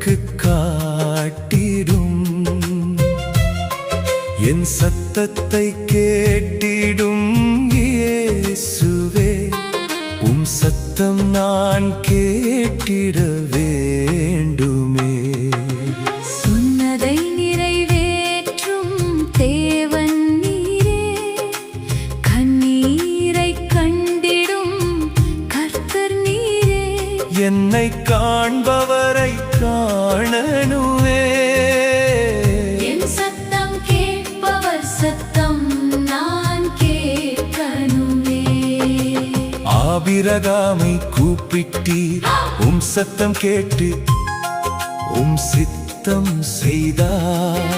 எனக்கு காட்டிடும், என் சத்தத்தை கேட்டிடும் இயேசுவே. உம் சத்தம் நான் கேட்டிட வேண்டுமே. சொன்னதை நிறைவேற்றும் தேவன் நீரே, கண்ணீரை கண்டிடும் கர்த்தர் நீரே. என்னை காண்பவரை காணனுவே, என் சத்தம் கேட்பவர் சத்தம் நான் கேட்கணுமே. ஆபிரகாமை கூப்பிட்டீர், உம் சத்தம் கேட்டு உம் சித்தம் செய்தார்.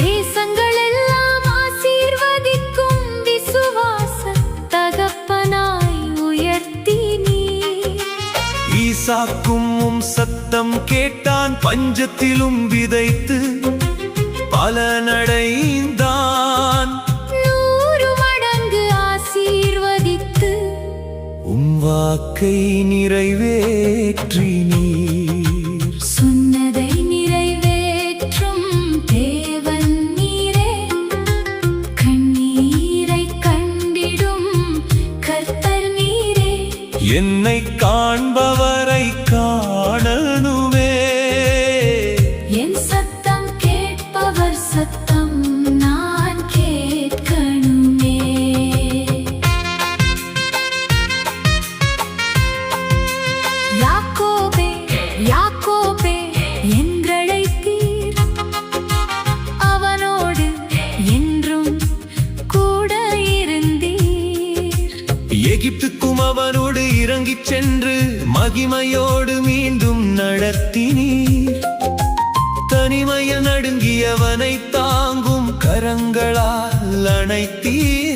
தேசங்கள் எல்லாம் ஆசீர்வதிக்கும் விசுவாச தகப்பனாய் உயர்த்தி நீர். ஈசாக்கும் உம் சத்தம் கேட்டான், பஞ்சத்திலும் விதைத்து பலனடைந்தான். 100 மடங்கு ஆசீர்வதித்து உம் வாக்கை நிறைவேற்றி நீர். சொன்னதை நிறைவேற்றும் தேவன் நீரே, கண்ணீரை கண்டிடும் கர்த்தர் நீரே. என்னை காண்பவரை காணனுவே, என் சத்தம் கேட்பவர் சத்தம் நான் கேட்கணுமே. யாக்கோபே யாக்கோபே என்றழைத்தீர், அவனோடு என்றும் கூட இருந்தீர். எகிப்துக்கும் அவனோடு இறங்கிச் சென்று மகிமையோடு மீண்டும் நடத்தினீர். தனிமையில் நடுங்கியவனை தாங்கும் கரங்களால் அணைத்தீர்.